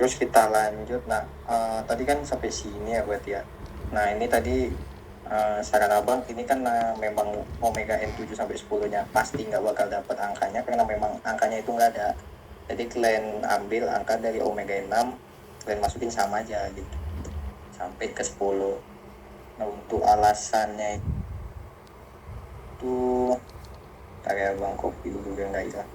Terus kita lanjut. Nah, tadi kan sampai sini ya berarti ya. Nah, ini tadi saran abang ini kan memang Omega N7 sampai 10-nya pasti nggak bakal dapat angkanya karena memang angkanya itu nggak ada. Jadi kalian ambil angka dari Omega 6, kalian masukin sama aja gitu sampai ke 10. Nah, untuk alasannya itu kayak bang kopi dulu yang nggak hilang.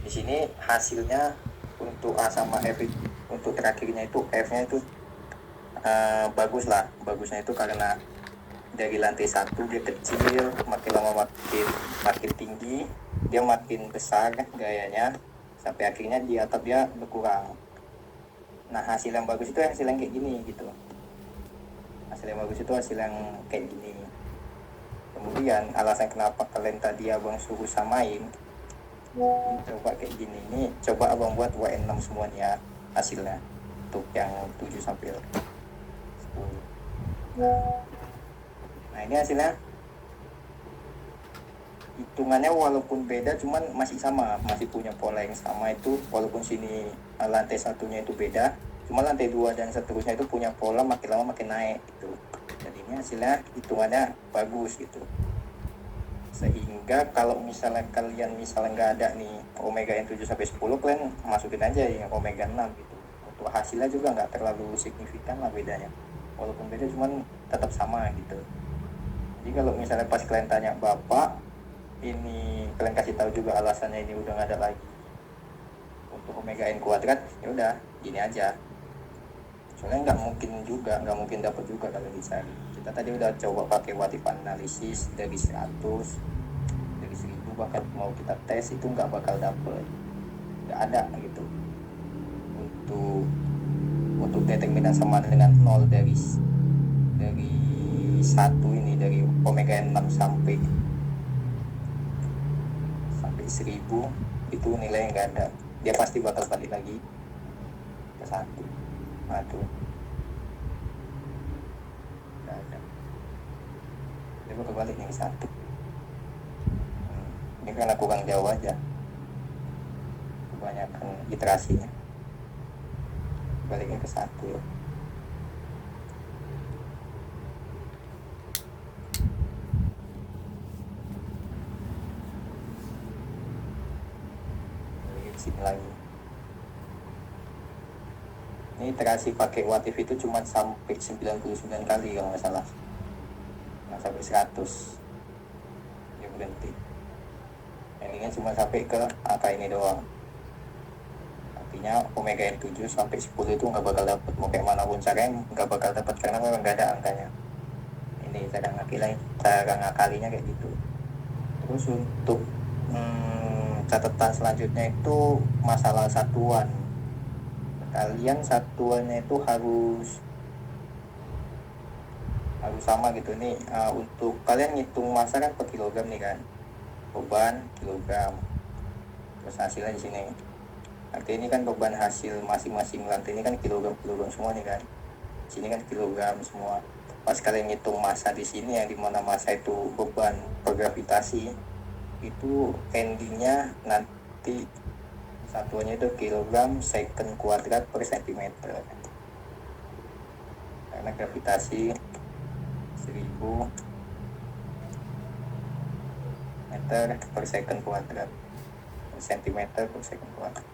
Di sini hasilnya untuk A sama F untuk terakhirnya itu F-nya itu bagus lah. Bagusnya itu karena dari lantai 1 dia kecil, makin lama makin tinggi, dia makin besar gayanya, sampai akhirnya di atap dia berkurang. Nah, hasil yang bagus itu hasil yang kayak gini gitu. Hasil yang bagus itu hasil yang kayak gini. Kemudian alasan kenapa kalian tadi abang suruh samain, coba kayak gini. Ini coba abang buat WN6 semuanya hasilnya untuk yang 7 sampai 10. Nah, ini hasilnya hitungannya walaupun beda cuman masih sama, masih punya pola yang sama. Itu walaupun sini lantai satunya itu beda, cuma lantai 2 dan seterusnya itu punya pola makin lama makin naik gitu. Jadi ini hasilnya hitungannya bagus gitu. Sehingga kalau misalnya kalian nggak ada nih Omega N7 sampai 10, kalian masukin aja yang Omega 6 gitu. Untuk hasilnya juga nggak terlalu signifikan lah bedanya. Walaupun beda cuman tetap sama gitu. Jadi kalau misalnya pas kalian tanya bapak, ini kalian kasih tahu juga alasannya ini udah nggak ada lagi untuk Omega N kuadrat, ya udah gini aja. Soalnya nggak mungkin dapat juga kalau dicari. Kita tadi udah coba pakai what if analisis dari 100, dari 1000, bahkan mau kita tes itu nggak bakal dapet, nggak ada gitu. Untuk determinan sama dengan 0 dari 1 ini, dari Omega N6 sampai 1000 itu nilainya nggak ada, dia pasti bakal balik lagi ke 1. Nah tuh nggak ada, dia bakal balik nih ke 1. Ini karena kurang jauh aja, kebanyakan iterasinya baliknya ke 1 ya. Sini lagi. Ini iterasi pakai what if itu cuma sampai 99 kali kalau nggak salah. Nggak sampai 100. Dia berhenti. Ini kan cuma sampai ke angka ini doang. Artinya Omega N7 sampai 10 itu nggak bakal dapat. Mau kayak manapun caranya nggak bakal dapat karena memang nggak ada angkanya. Ini cara ngakalinya kayak gitu. Terus untuk catatan selanjutnya itu masalah satuan. Kalian satuannya itu harus sama gitu nih. Untuk kalian ngitung massa kan per kilogram nih kan, beban kilogram, terus hasilnya di sini. Artinya ini kan beban hasil masing-masing lantai ini kan kilogram semua nih kan, sini kan kilogram semua. Pas kalian ngitung massa di sini, yang dimana massa itu beban per gravitasi, itu endingnya nanti satuannya itu kilogram second kuadrat per sentimeter, karena gravitasi 1000 meter per second kuadrat, sentimeter per second kuadrat.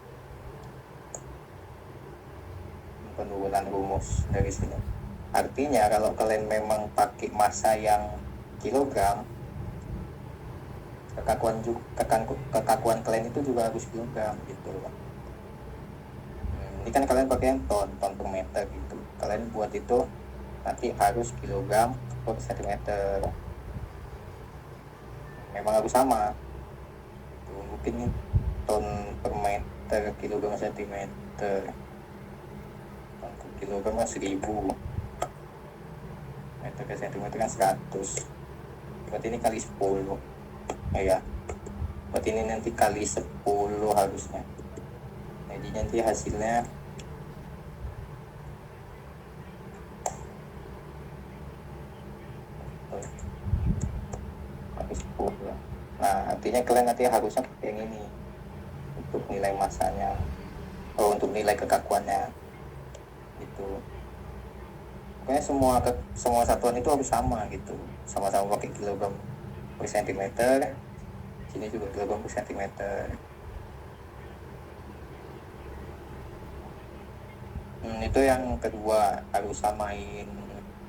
Penurunan rumus dari sini. Artinya kalau kalian memang pakai massa yang kilogram, kekakuan kalian itu juga harus kilogram gitu. Ini kan kalian pakai yang ton per meter gitu. Kalian buat itu nanti harus kilogram per sentimeter. Memang harus sama. Mungkin ton per meter, kilogram sentimeter. Kilogram kan 1000, meter ke sentimeter kan 100. Berarti ini kali 10 ya. Berarti ini nanti kali 10 harusnya. Jadi nanti hasilnya kali 10. Nah, artinya kalian nanti harusnya pakai yang ini untuk nilai massanya. untuk nilai kekakuannya gitu. Pokoknya semua satuan itu harus sama gitu, sama-sama pakai kilogram per sentimeter. Sini juga kilogram per sentimeter. Itu yang kedua, harus samain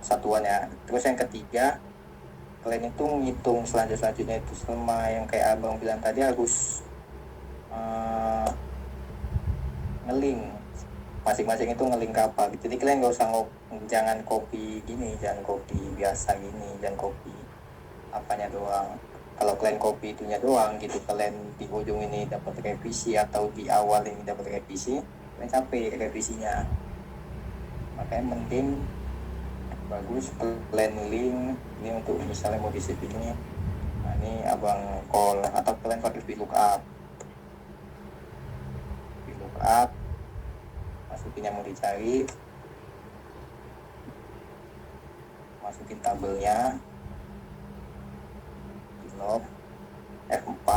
satuannya. Terus yang ketiga, kalian itu ngitung selanjutnya itu sama yang kayak abang bilang tadi, harus ngeling masing-masing itu ngeling ke apa gitu. Jadi kalian nggak usah jangan copy gini, jangan copy biasa gini, jangan copy apanya doang. Kalau kalian copy itunya doang gitu, kalian di ujung ini dapat revisi atau di awal ini dapat revisi, kalian capek revisinya. Makanya mending bagus kalian link ini untuk misalnya mau di ini. Nah, ini abang call atau kalian pakai VLOOKUP, masukin yang mau dicari, masukin tabelnya, di log F4,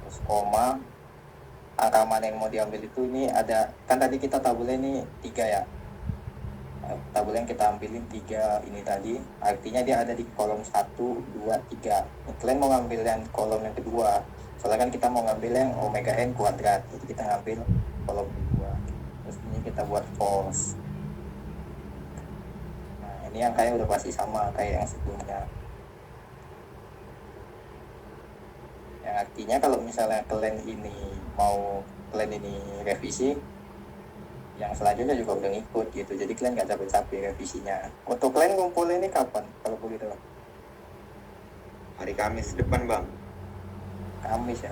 terus koma, angka mana yang mau diambil itu. Ini ada, kan tadi kita tabelnya ini 3 ya, tabel yang kita ambilin 3 ini tadi, artinya dia ada di kolom 1, 2, 3. Kalian mau ngambil yang kolom yang kedua, soalnya kan kita mau ngambil yang omega n kuadrat, jadi kita ngambil kolom kedua. Terus ini kita buat false. Nah, ini angkanya udah pasti sama kayak yang sebelumnya. Yang artinya kalau misalnya kalian ini revisi, yang selanjutnya juga udah ngikut gitu, jadi kalian nggak capek-capek revisinya. Untuk kalian ngumpul ini kapan kalau begitu? Hari Kamis depan, Bang. Kamis ya.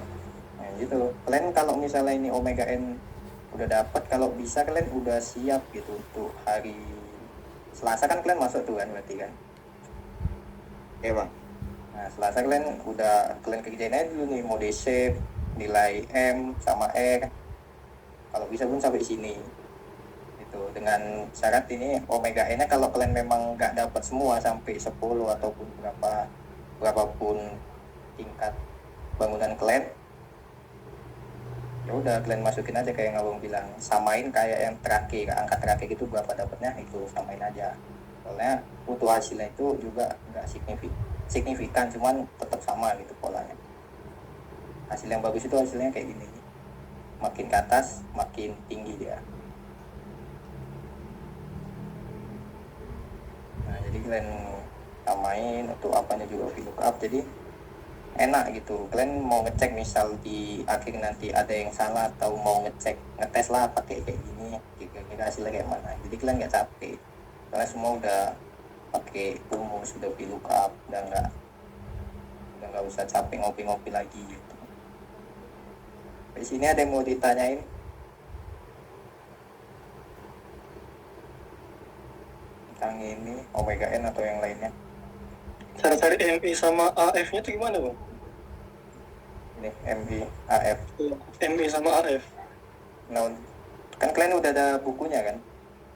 Nah gitu, kalian kalau misalnya ini omega n udah dapat, kalau bisa kalian udah siap gitu untuk hari Selasa kan kalian masuk tuh kan berarti kan? Ya, Bang. Nah Selasa kalian kerjain aja dulu nih mode shape, nilai M sama R, kalau bisa pun sampai sini gitu. Dengan syarat ini omega n nya kalau kalian memang nggak dapat semua sampai 10 ataupun berapapun tingkat bangunan kalian, ya udah kalian masukin aja kayak yang abang bilang, samain kayak yang terakhir, angka terakhir itu berapa dapatnya itu samain aja. Soalnya untuk hasilnya itu juga nggak signifikan, cuman tetap sama gitu polanya. Hasil yang bagus itu hasilnya kayak gini, makin ke atas makin tinggi dia. Nah jadi kalian samain, untuk apanya juga VLOOKUP, jadi enak gitu. Kalian mau ngecek misal di akhir nanti ada yang salah, atau mau ngetes lah pakai kayak gini, kira-kira hasilnya kayak mana, jadi kalian nggak capek karena semua udah pakai rumus, sudah VLOOKUP, udah nggak usah capek ngopi-ngopi lagi gitu. Di sini ada yang mau ditanyain? Tentang ini omega n atau yang lainnya? Cara cari MI sama AF-nya itu gimana, Bang? Ini MI, AF. MI sama AF. Nah, kan kalian udah ada bukunya kan?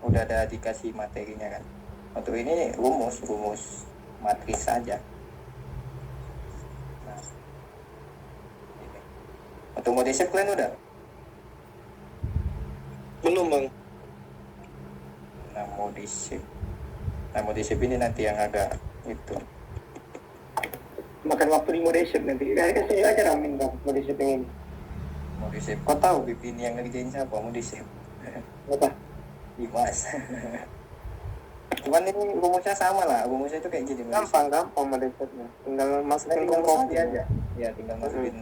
Udah ada dikasih materinya kan? Untuk ini rumus matris saja. Nah, ini. Untuk mode shape kalian udah? Belum, Bang. Nah, mode shape ini nanti yang agak itu Makan waktu di mode shape nanti. Kasih aja ramin, Bang, mode shape ini. mode shape. Kau tahu BP ini yang ngerjain siapa mode shape? Apa? Dimas. Cuman ini rumusnya sama lah, rumusnya itu kayak gini. Gampang mode shape-nya. Tinggal masukin Tinggal copy aja. Ya, tinggal masukin.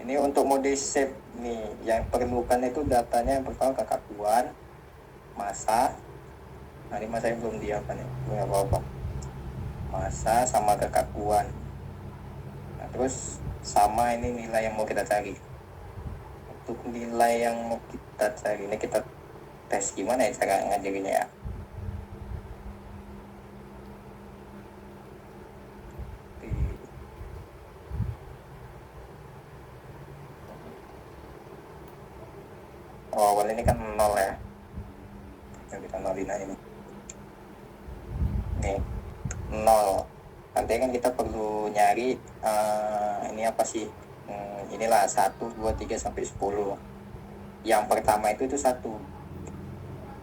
Ini untuk mode shape nih, yang perlukan itu datanya yang pertama kekakuan, massa. Nah ini massa yang belum apa nih, belum apa-apa. Massa sama kekakuan. Nah terus sama ini nilai yang mau kita cari. Untuk nilai yang mau kita cari ini kita tes gimana ya cara ngajarinnya ya. Oh awal ini kan 0 ya, yang kita nolin aja nih. Nih 0. Nanti kan kita perlu nyari ini apa sih, inilah 1, 2, 3 sampai 10. yang pertama itu satu.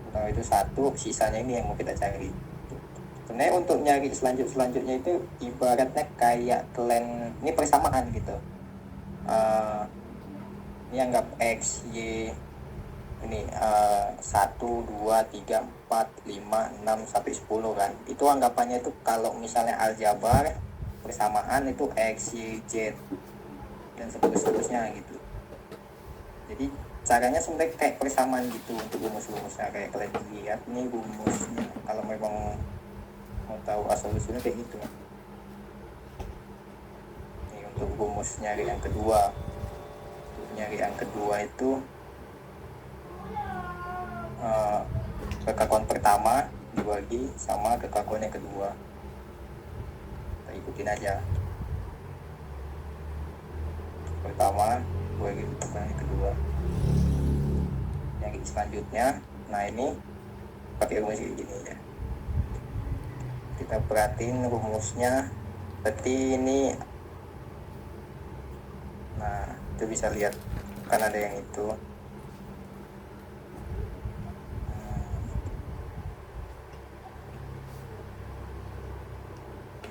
Pertama itu satu, sisanya ini yang mau kita cari. Sebenarnya untuk nyari selanjutnya itu ibaratnya kayak clan, ini persamaan gitu. Ini anggap X, Y, ini 1, 2, 3, 4, 5, 6, sampai 10 kan. Itu anggapannya itu kalau misalnya aljabar persamaan itu X, Y, Z dan seterusnya gitu. Jadi caranya sebenarnya kayak persamaan gitu untuk rumus-rumusnya. Kayak kalian lihat ini rumusnya, kalau memang mau tahu asal usulnya kayak gitu. Ini untuk rumus nyari yang kedua. Untuk nyari yang kedua itu kekakuan pertama dibagi sama kekakuan yang kedua. Kita ikutin aja. Pertama dibagi kekakuan yang kedua. Yang selanjutnya, nah ini pakai rumus kayak gini ya. Kita perhatiin rumusnya seperti ini. Nah itu bisa lihat kan ada yang itu.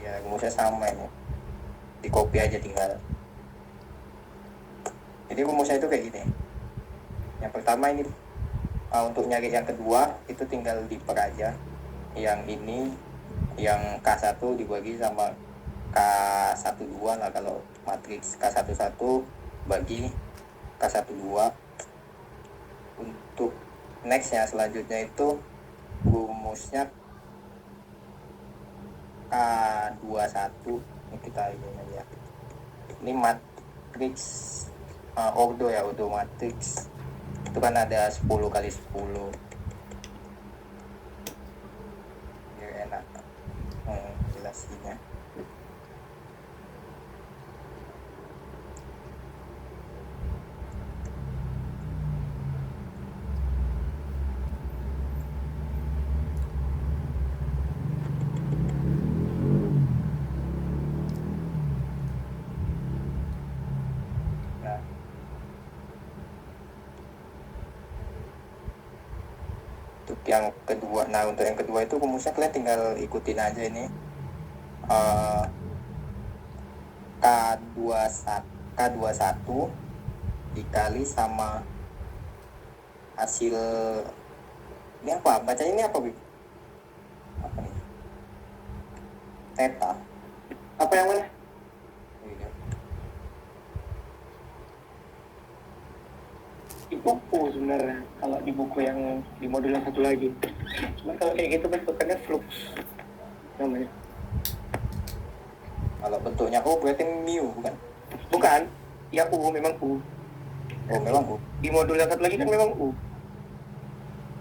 Ya rumusnya sama ini, di copy aja tinggal. Jadi rumusnya itu kayak gini. Yang pertama ini untuk nyari yang kedua itu tinggal diper aja. Yang ini yang K1 dibagi sama K12 lah kalau matriks K11 bagi K12. Untuk nextnya selanjutnya itu rumusnya K21. Ini kita ini aja. Ini matriks ordo ya, ordo matriks. Itu kan ada 10 kali 10. Biar enak jelasinnya. Nah, untuk yang kedua, untuk yang kedua itu rumusnya kalian tinggal ikutin aja ini. K21 dikali sama hasil ini apa? Bacanya ini apa, Bib? Apa nih? Theta. Apa yang mana? Ini. Di buku sebenarnya, kalau di buku yang di modul yang satu lagi. Cuma kalau kayak gitu bentukannya flux namanya. Kalau bentuknya O berarti mu bukan? Bukan, ya U, memang U. Oh memang U. Di modul yang satu lagi kan memang U.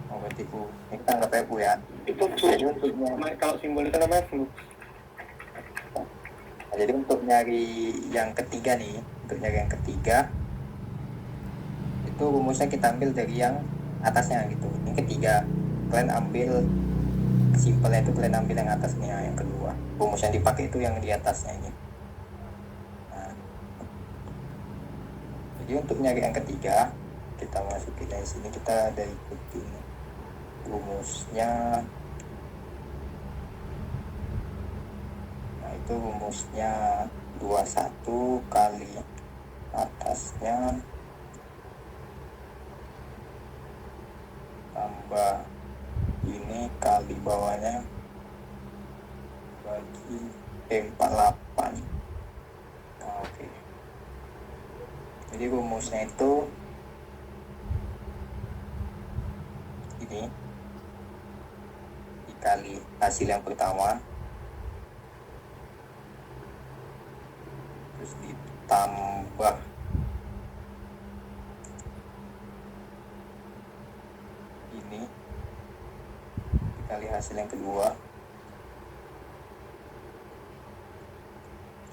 Oh berarti U. Ini kita anggap U ya. Itu flux. Kalau simbol itu namanya flux. Nah, jadi untuk nyari yang ketiga nih, itu rumusnya kita ambil dari yang atasnya gitu. Yang ketiga, kalian ambil simpelnya itu kalian ambil yang atasnya, yang kedua. Rumus yang dipakai itu yang di atasnya ini. Nah, jadi untuk nyari yang ketiga, kita masukin dari sini, kita ada ikutin rumusnya. Nah itu rumusnya 21 kali atasnya tambah ini kali bawahnya bagi 48. Nah, oke. Jadi rumusnya itu ini dikali hasil yang pertama terus ditambah ini dikali hasil yang kedua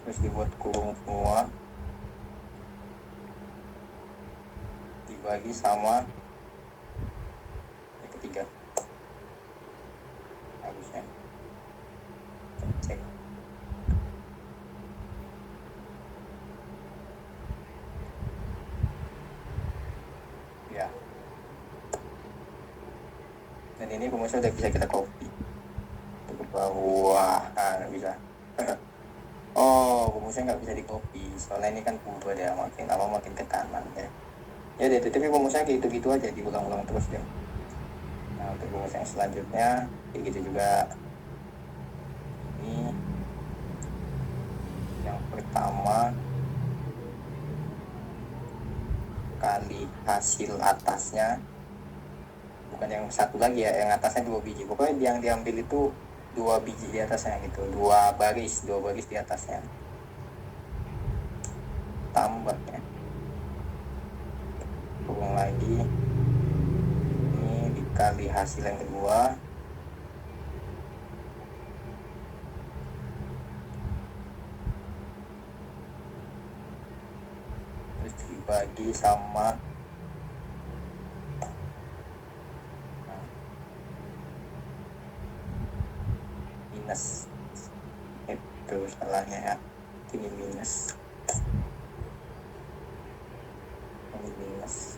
terus dibuat kurung semua dibagi sama yang ketiga harusnya. Cek ya. Dan ini rumusnya udah bisa kita copy ke bawah. Nah, nggak bisa. Oh, rumusnya nggak bisa di copy soalnya ini kan berubah ya, makin lama makin ke kanan ya. Ya deh, tapi rumusnya gitu-gitu aja, diulang-ulang terus deh. Nah, untuk rumus yang selanjutnya kayak gitu juga. Ini yang pertama kali hasil atasnya, bukan yang satu lagi ya, yang atasnya 2 biji, pokoknya yang diambil itu 2 biji di atasnya gitu, 2 baris di atasnya, tambah ya, kurang lagi ini dikali hasil yang kedua terus dibagi sama minus, itu salahnya ya, ini minus, ini minus.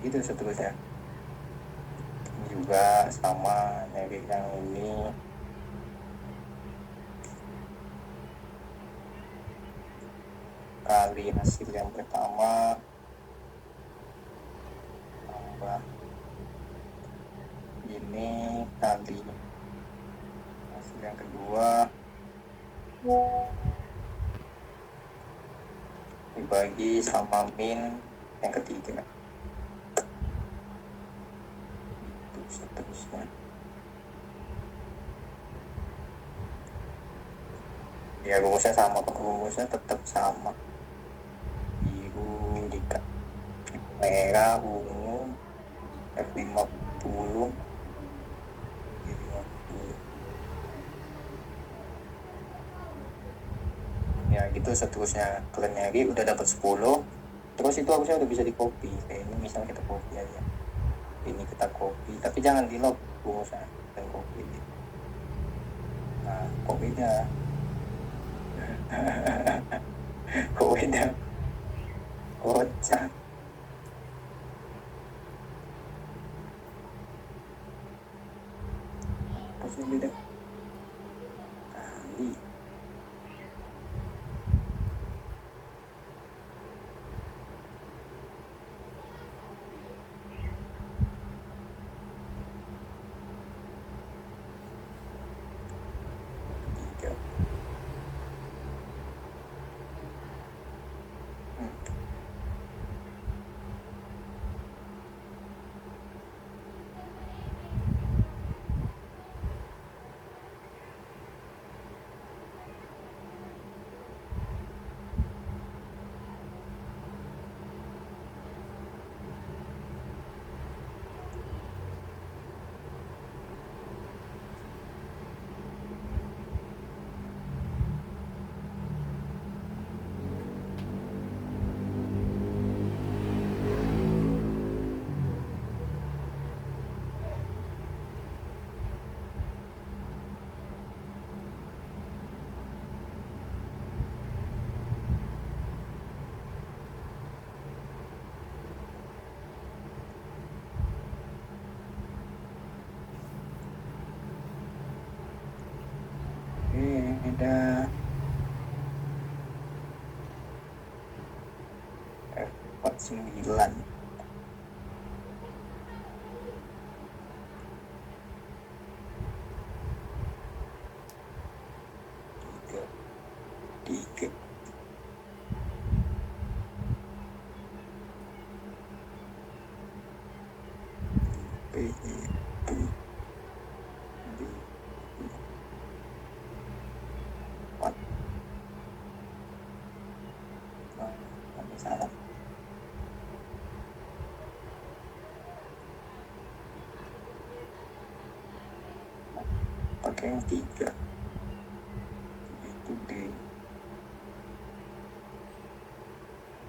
Gitu seterusnya. Ini juga sama dari yang ini, kali hasil yang pertama tambah ini kali hasil yang kedua dibagi sama min yang ketiga, itu seterusnya. Ya rumusnya sama, rumusnya tetap sama, biru dikali merah ungu F50 50. Ya gitu seterusnya. Kalian nyari udah dapat 10, terus itu harusnya udah bisa di copy. Kayak ini misalnya kita copy aja, ini kita copy tapi jangan di lock rumusnya, dan copy. Nah kok beda kok beda, kocak. Pasti beda kali. Tiga. Beda F49 tiga P itu di 4. Ada salah pakai yang 3 itu D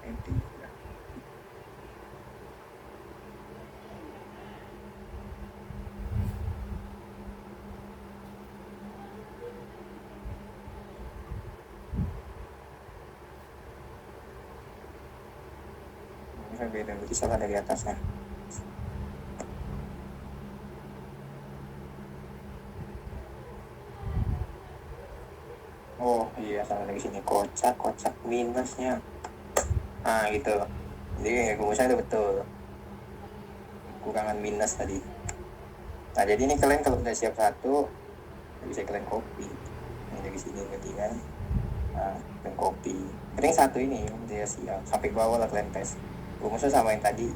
yang 3. beda, berarti salah dari atasnya. Oh iya, salah dari sini, kocak minusnya. Nah gitu, jadi rumusnya itu betul, kurangan minus tadi. Nah jadi ini kalian kalau udah siap satu, bisa kalian copy ini dari sini berarti kan. Nah, dan copy penting satu ini dia siap sampai bawah lah kalian tes rumusnya sama yang tadi.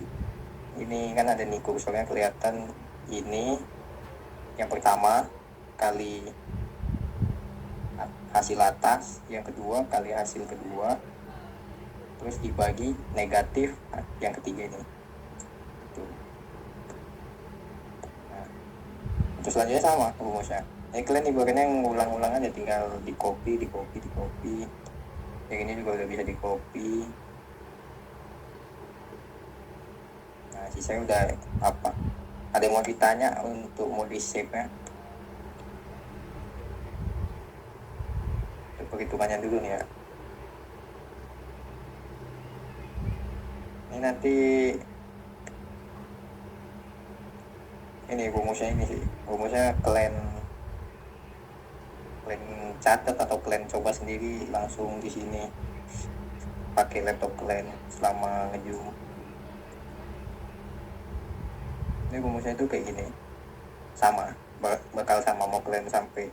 Ini kan ada nih kursornya kelihatan, ini yang pertama kali hasil atas, yang kedua kali hasil kedua, terus dibagi negatif yang ketiga ini. Nah, terus selanjutnya sama rumusnya. Ini kalian ibaratnya ngulang-ulang aja, tinggal di copy. Yang ini juga udah bisa di copy. Nah sisanya udah apa, ada yang mau ditanya untuk mau di save nya? Perhitungannya dulu nih ya. Ini nanti ini rumusnya kalian catat atau kalian coba sendiri langsung di sini pakai laptop kalian selama ngezoom. Ini rumusnya itu kayak gini, sama, bakal sama, mau kalian sampai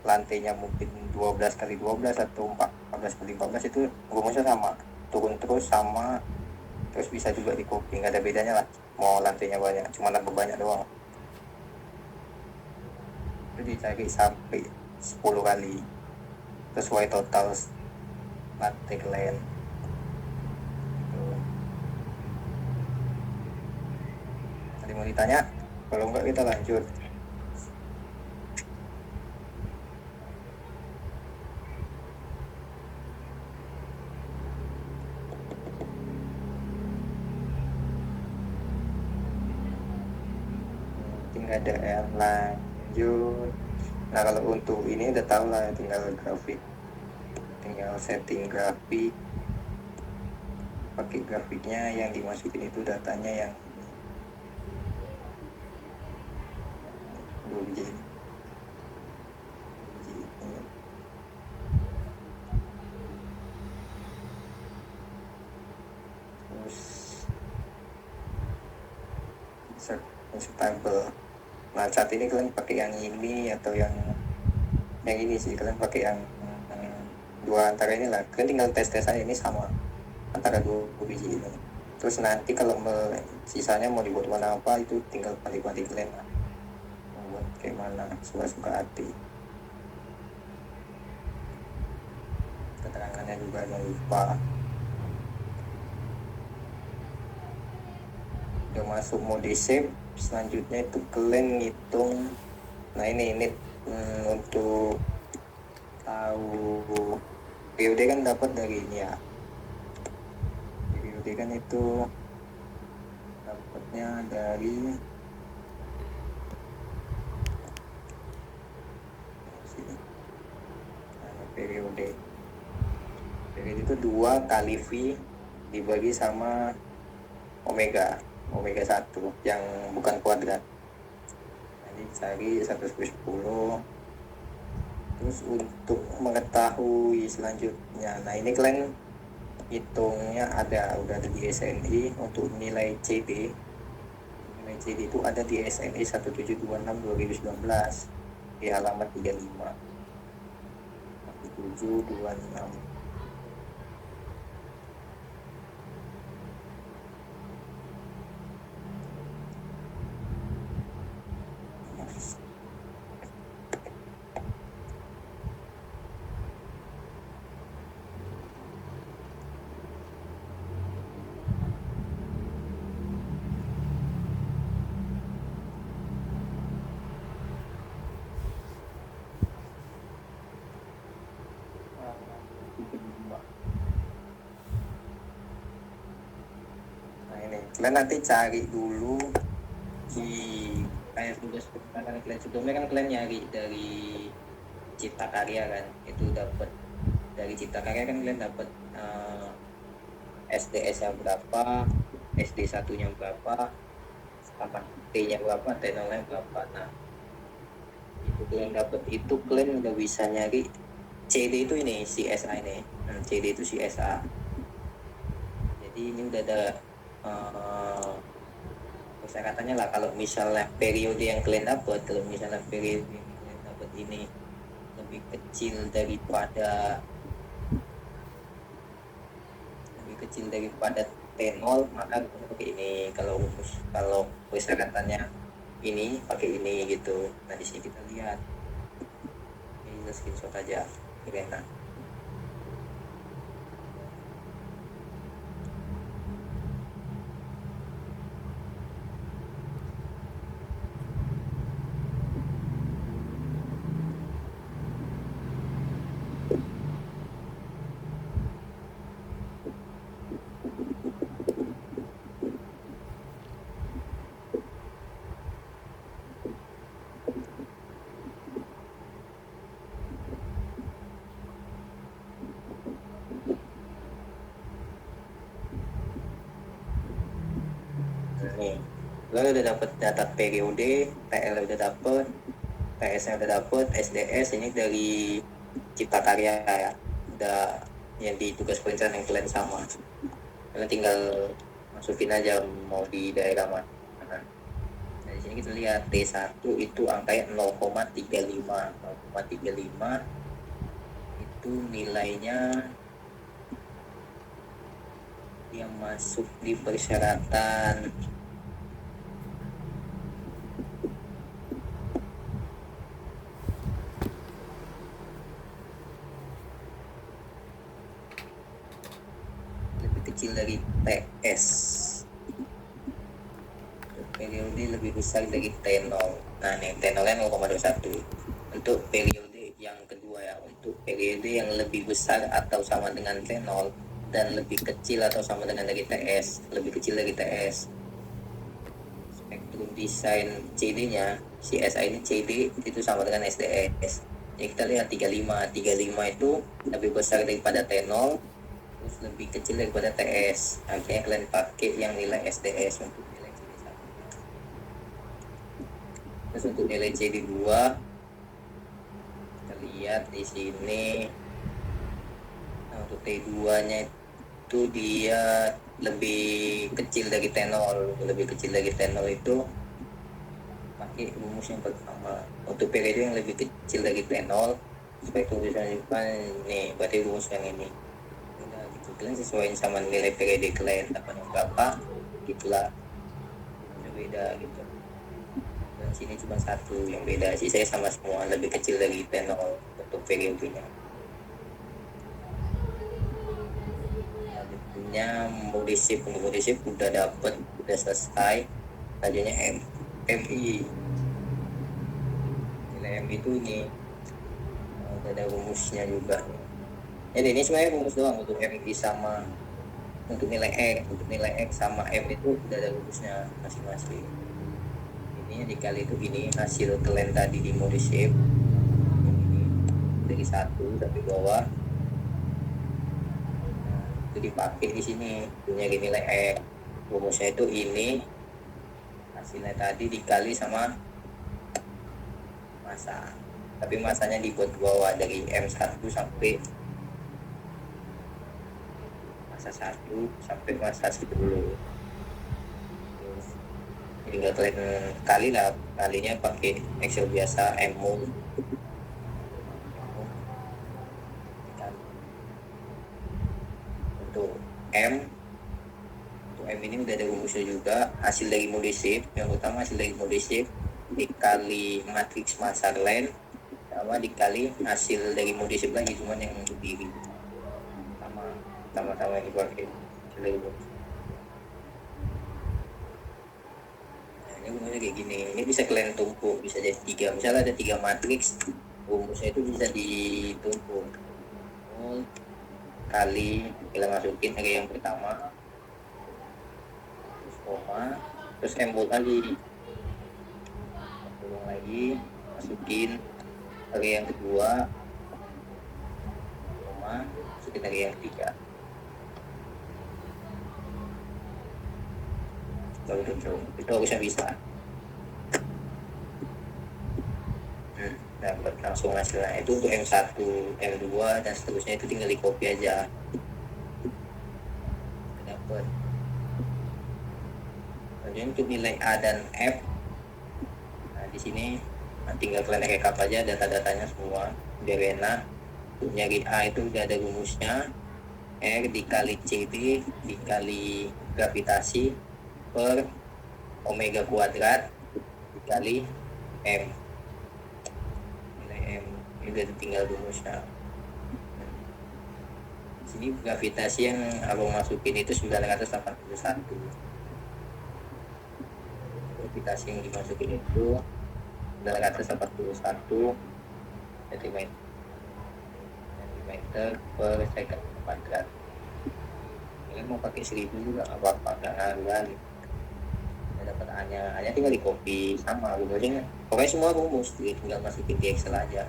lantainya mungkin 12 kali 12 atau 14 kali 14 itu rumusnya sama, turun terus sama, terus bisa juga di copy, nggak ada bedanya lah mau lantainya banyak, cuma nambah banyak doang. Itu dicari sampai 10 kali sesuai total lantai kalian. Tadi mau ditanya? Kalau enggak kita lanjut. Tinggal ada lanjut. Nah kalau untuk ini udah tahu lah, tinggal grafik, tinggal setting grafik, pakai grafiknya yang dimasukin itu datanya yang 2 biji ini. Terus insert tabel. Nah saat ini kalian pakai yang ini atau yang ini sih, kalian pakai yang dua antara ini lah, kalian tinggal tes aja ini sama antara 2 biji ini. Terus nanti kalau sisanya mau dibuat warna apa itu tinggal pilih kalian lah, mau buat kayak mana, suka hati. Keterangannya juga jangan lupa. Udah masuk mode save, selanjutnya itu kalian ngitung. Nah ini untuk tahu POD kan dapat dari ini ya, POD kan itu dapatnya dari sini. Nah, periode itu 2 kali V dibagi sama omega 1 yang bukan kuadrat. Jadi cari 1/10. Terus untuk mengetahui selanjutnya, nah ini kalian hitungnya udah ada di SNI. Untuk nilai CD itu ada di SNI 1726/2019 di halaman 35. 1726. Kalian nanti cari dulu di kayak tugas kalian sebelumnya kan kalian nyari dari Cipta Karya kan, itu dapat dari Cipta Karya kan kalian dapat SDS nya berapa, SD satunya berapa, sama T-nya berapa, T0-nya berapa. Nah, itu kalian dapat itu, kalian udah bisa nyari CD itu ini CSA ini. CD itu CSA. Jadi ini udah ada persyaratannya lah. Kalau misalnya periode yang kalian dapat, ini lebih kecil daripada T0, maka pakai ini. Kalau persyaratannya ini pakai ini gitu. Nah, di sini kita lihat, ini kita screenshot aja, enak. Nih, lo udah dapat data periode, TL udah dapat, TS nya udah dapat, SDS ini dari Cipta Karya ya, udah yang di tugas perencanaan yang kalian sama. Kalian tinggal masukin aja mau di daerah mana. Nah, di sini kita lihat T1 itu angkanya 0,35. 0,35 itu nilainya yang masuk di persyaratan lebih kecil dari TS, periode lebih besar dari T0. Nah, nih T0 nya 0,21. Untuk periode yang kedua ya, untuk periode yang lebih besar atau sama dengan T0 dan lebih kecil atau sama dengan dari TS, lebih kecil dari TS. Spektrum desain CD-nya, CSA ini CD itu sama dengan SDS. Jadi kita lihat 35 itu lebih besar daripada T0, terus lebih kecil daripada TS. Akhirnya kalian pakai yang nilai SDS untuk nilai CD1. Terus untuk nilai CD2 kita lihat di sini. Nah, untuk T2-nya itu dia lebih kecil dari T0. Lebih kecil dari T0 itu pakai rumus yang pertama. Untuk periode yang lebih kecil dari T0, spektrum diselanjutkan nih, berarti rumus yang ini. Udah gitu, kalian sesuaiin sama nilai periode kalian dapat berapa, gitulah. Beda gitu. Dan sini cuma satu yang beda, sisanya sama semua, lebih kecil dari T0 untuk periodenya. Selanjutnya modisip, untuk modisip udah dapet, udah selesai. Tadinya MI, nilai M itu ini udah ada rumusnya juga. Jadi ini sebenarnya rumus doang untuk MI sama untuk nilai X sama M itu udah ada rumusnya masing-masing. Ini dikali itu ini hasil kalian tadi di modisip ini dari 1 sampai bawah. Nah, itu dipakai di sini punya nilai X. Rumusnya itu ini hasilnya tadi dikali sama masa, tapi masanya dibuat bawah dari M1 sampai masa 1 sampai masa 10. Tinggal kalian kali lah, kalinya pakai Excel biasa, M-mul. Untuk M ini udah ada rumusnya juga, hasil dari modisip. Yang utama hasil dari modisip dikali matriks massa kalian sama dikali hasil dari modisip lagi, cuman yang berdiri sama-sama yang dipakai hasil dari modisip. Ini rumusnya kayak gini, ini bisa kalian tumpuk, bisa jadi 3, misalnya ada 3 matriks, rumusnya itu bisa ditumpuk kali, kita masukin dari yang pertama terus koma, terus M-mul lagi masukin dari yang kedua koma, masukin dari yang ketiga. baru tutup. Itu harusnya bisa. Dapat langsung hasilnya. Itu untuk M1, M2 dan seterusnya itu tinggal di copy aja. Dapat. Kemudian untuk nilai A dan F, nah di sini tinggal kalian rekap aja data-datanya semua biar enak. Untuk nyari A itu udah ada rumusnya, R dikali CB dikali gravitasi per omega kuadrat dikali M. Nilai M ini udah tinggal rumusnya. Di sini gravitasi yang abang masukin itu 981. Gravitasi yang dimasukin itu 981 cm per second kuadrat. Ini mau pakai 1000 juga apa-apa, nggak ngaruh lagi. Dapat hanya tinggal di copy sama rumusnya. Pokoknya semua rumus tinggal masukin di Excel aja.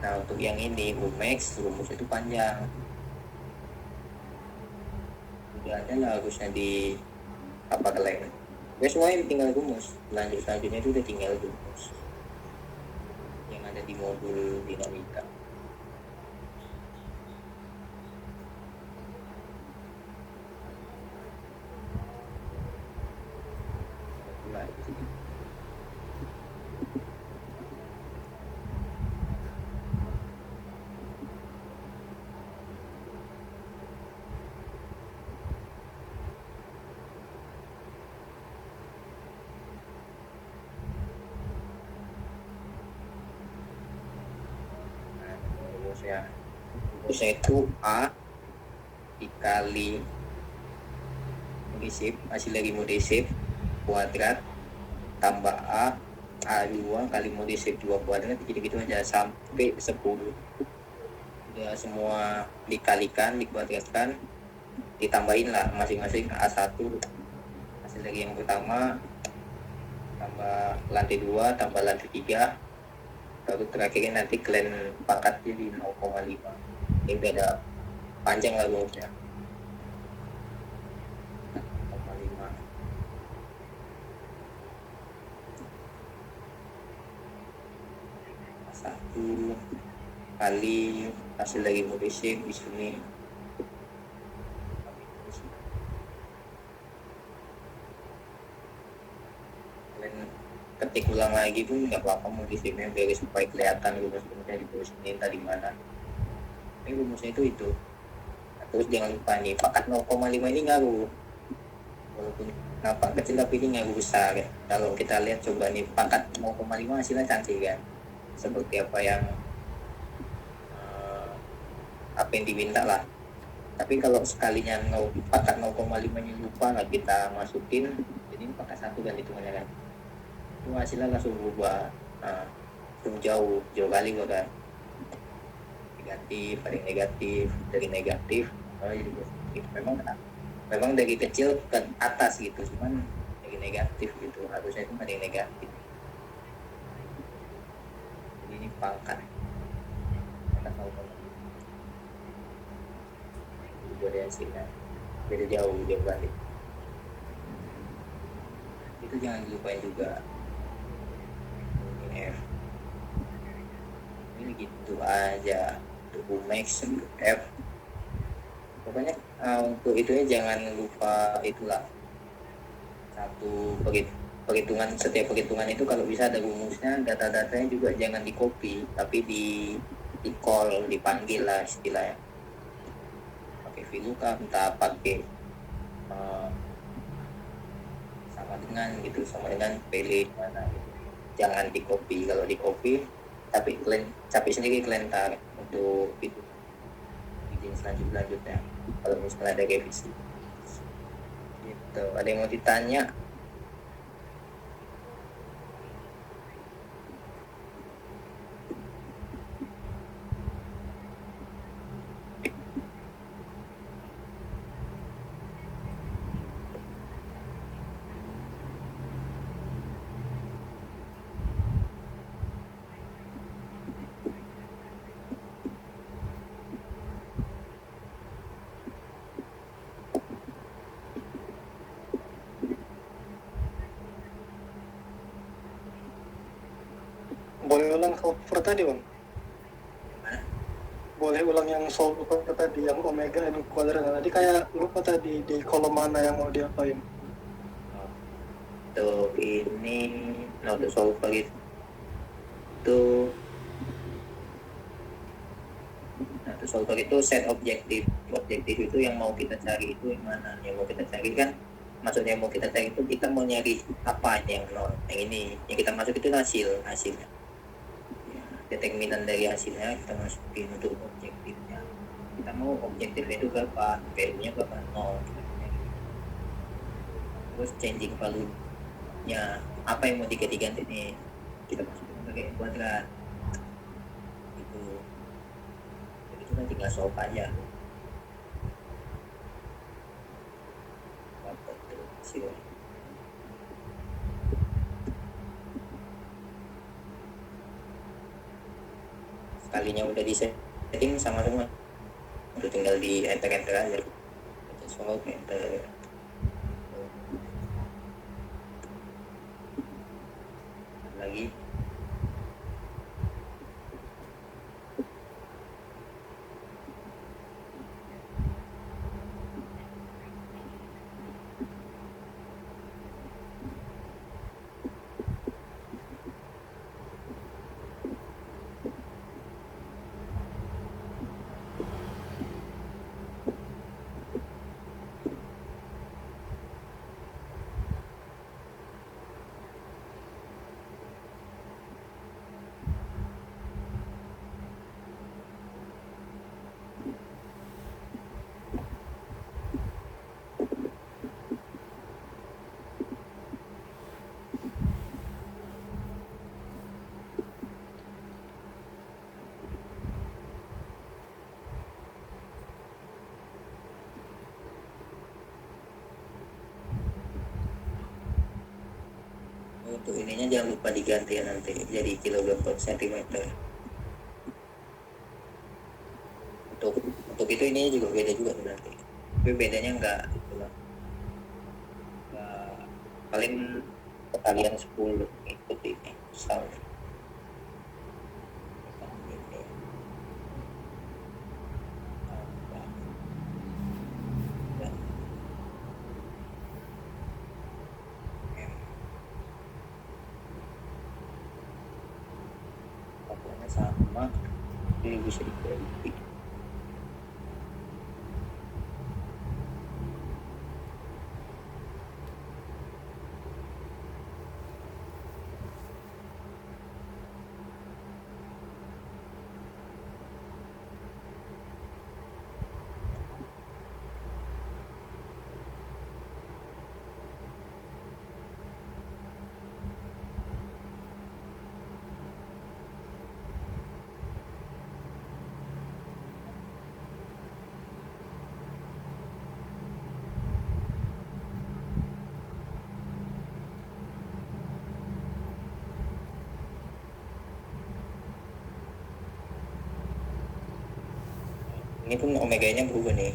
Nah untuk yang ini Rumex, rumus itu panjang. Udah ada lah harusnya di apa kalian. Ya semuanya tinggal rumus. Selanjutnya itu udah tinggal rumus yang ada di modul dinamika. Rumusnya itu A dikali modisif, hasil dari modisif kuadrat tambah A2 kali modisif 2 kuadrat, gitu-gitu aja sampai 10. Udah semua dikalikan, dikuadratkan, ditambahin lah masing-masing A1 hasil dari yang pertama tambah lantai 2 tambah lantai 3, baru terakhirnya nanti kalian pangkatnya di 0,5. Ini beda panjang lah rumusnya. 0,5 1 kali hasil dari modisif di sini. Kalian ketik ulang lagi pun nggak apa-apa modisifnya biar supaya kelihatan rumusnya ditulisin tadi mana. Ini rumusnya itu. Terus jangan lupa nih pangkat 0,5 ini ngaruh, walaupun pangkat kecil tapi ini ngaruh besar ya. Kalau kita lihat coba nih pangkat 0,5 hasilnya cantik kan, seperti apa yang diminta lah. Tapi kalau sekalinya pangkat 0,5 nya lupa nggak kita masukin, jadi ini pangkat 1 kan hitungannya kan, itu hasilnya langsung berubah, langsung jauh kali bahkan negatif, ada yang negatif, dari negatif jadi positif. Memang dari kecil ke atas gitu, cuman dari negatif gitu, harusnya itu ada yang negatif. Jadi ini pangkat 0,5 dari hasilnya beda jauh balik. Itu jangan dilupain juga ini F. Ini gitu aja untuk Max F. Pokoknya untuk itunya jangan lupa itulah satu perhitungan. Setiap perhitungan itu kalau bisa ada rumusnya, data-datanya juga jangan di copy tapi di call, dipanggil lah istilahnya, pakai VLOOKUP, entah pakai sama dengan pilih mana gitu. Jangan di copy. Kalau di copy tapi kalian capek sendiri kalian tarik untuk itu bikin selanjutnya kalau misalnya ada revisi gitu. Ada yang mau ditanya? tadi bang? Mana? Boleh ulang yang solve apa tadi, yang omega n kuadrat tadi, kayak lupa tadi di kolom mana yang mau diapain. Untuk ini, nah untuk solver itu, nah untuk solver itu set objektif. Objektif itu yang mau kita cari itu yang mana? Yang mau kita cari kan, maksudnya yang mau kita cari itu kita mau nyari apa yang nol, yang ini, yang kita masuk itu hasilnya. Ya, determinan dari hasilnya kita masukin untuk objektifnya. Kita mau objektifnya itu berapa, value-nya berapa, nol. Terus changing value-nya apa yang mau diganti nih, kita masukin sebagai kuadrat itu. Jadi itu kan tinggal solve aja, dapat tuh hasilnya. Sekalinya udah di setting sama semua, udah tinggal di enter aja, kita solve enter. Lagi untuk ininya jangan lupa diganti ya, nanti jadi kilogram per sentimeter. Untuk itu ininya juga beda juga tuh nanti, tapi bedanya enggak itulah, paling kalian 10 ikuti ini sound. Sama, jadi bisa diprediksi. Ini pun omega-nya berubah nih,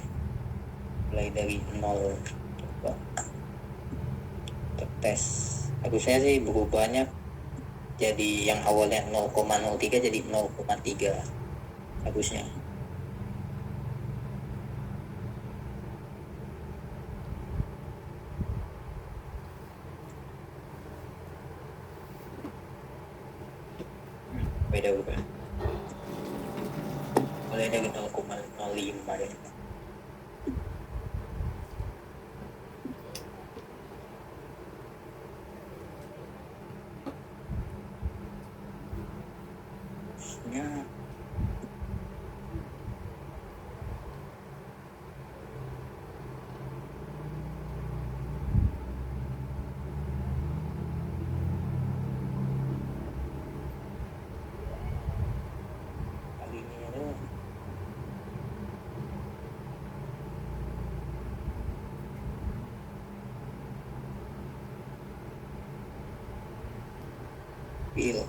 mulai dari 0. Coba tes, harusnya sih berubahnya jadi yang awalnya 0,03 jadi 0,3 harusnya. Beda bukan, mulai dari 0,05 deh. Ya, kali ini ada pil.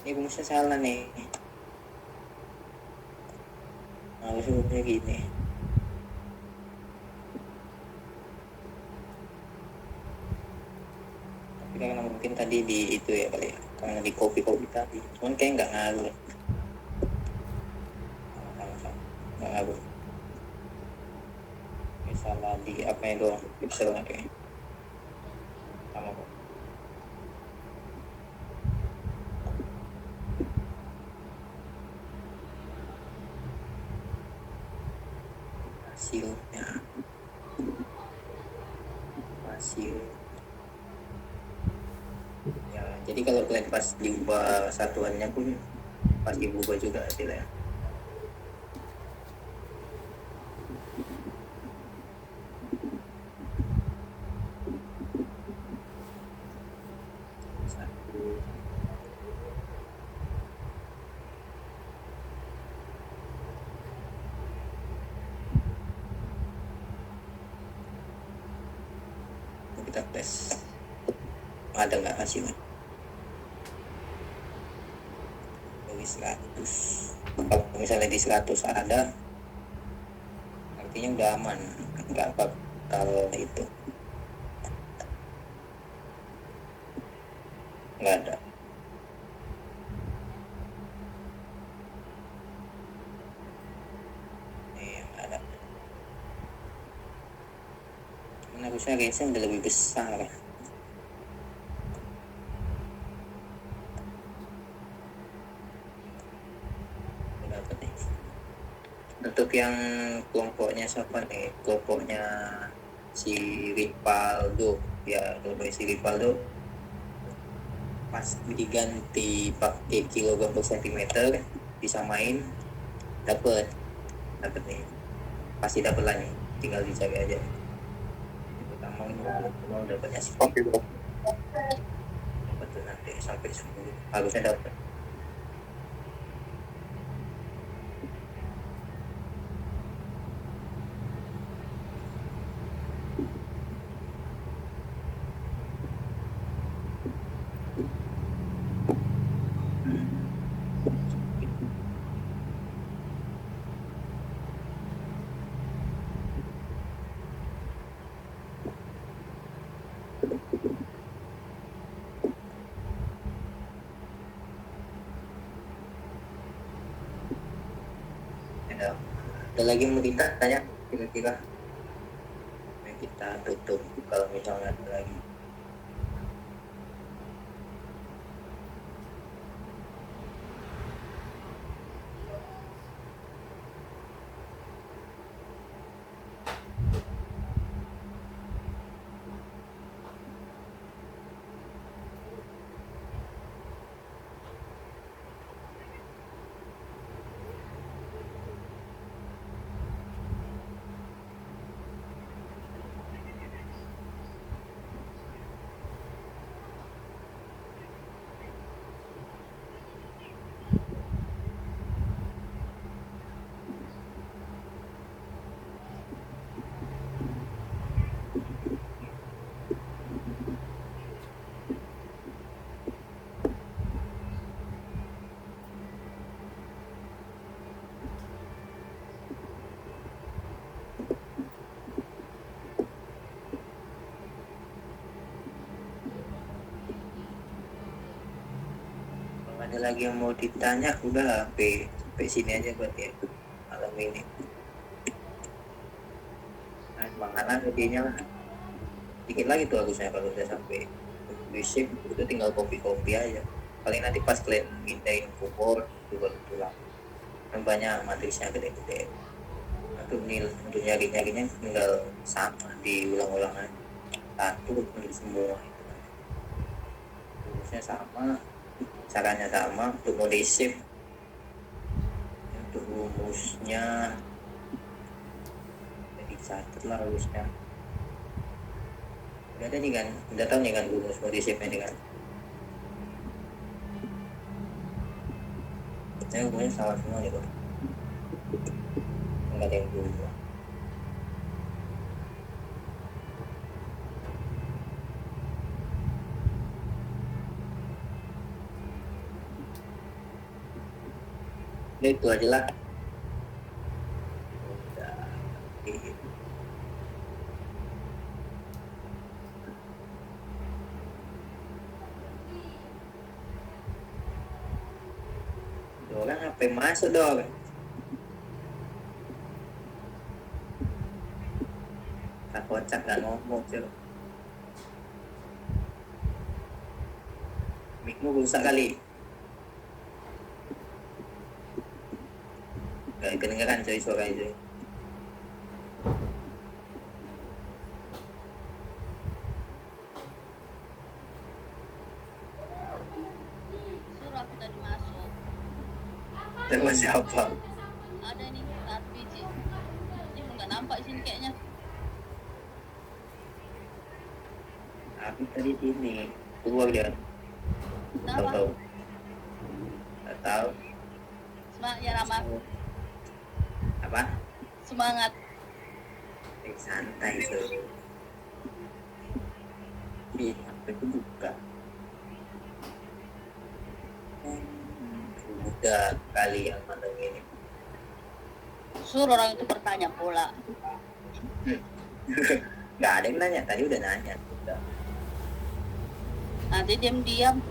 Ini rumusnya salah nih. Harus rumusnya gini. Tapi karena mungkin tadi di itu ya kali ya, karena di kopi tadi, cuman kayak nggak ngaruh. Sama-sama nggak ngaruh. Salah di apa yang doang, pixelnya kayak sama kok. Hasilnya hasil ya, jadi kalau kalian pas diubah satuannya pun pasti berubah juga hasilnya. Satu kita tes ada nggak hasilnya dari 100. Kalau misalnya di 100 ada, artinya udah aman, nggak bakal itu, nggak ada. Nggak ada. Cuman harusnya range-nya udah lebih besar. Dapat nih. Untuk yang kelompoknya siapa nih? Kelompoknya si Rivaldo, ya kelompok si Rivaldo pas diganti pakai kilogram per sentimeter disamain dapat nih, pasti dapat lah nih, tinggal dicari aja. Pertama mau dapatnya sih Oke bro. dapat tuh nanti sampai 10 harusnya dapat. Ada lagi mau ditanya kira-kira? Nah, kita tutup kalau misalnya ada lagi. Ada lagi yang mau ditanya, udah sampai sini aja buat ya malam ini. Nah, makanan lebihnya lah dikit lagi tuh harusnya kalau udah sampai basic itu tinggal kopi aja. Paling nanti pas kalian mindahin kupor itu baru pulang, kan banyak matrisnya gede-gede. Untuk nyarinya tinggal sama diulang-ulang aja, satu untuk semua itu harusnya sama, caranya sama. Untuk mode shift, untuk rumusnya jadi catat lah rumusnya. Udah ada nih kan, udah tahu nih kan rumus mode shiftnya nih kan. Saya rumusnya salah semua nih kok, nggak ada yang berubah. Udah itu aja lah. Udah. Orang apa yang masuk dong? Tak kocak gak ngomong sih. Mikmu rusak kali. Gak kedengeran coy suara itu. Suruh aku tadi masuk. Terus siapa? Ada nih RPG. Ini nggak nampak di sini kayaknya. Aku tadi ini keluar dia. Kenapa? Tahu. Gak tahu. Semangat ya Rama. Apa? Semangat. Santai tuh. Ih, apa itu buka? Udah kali yang mana ini. Suruh orang itu bertanya pula. Gak ada yang nanya, tadi udah nanya. Udah. Nanti diam-diam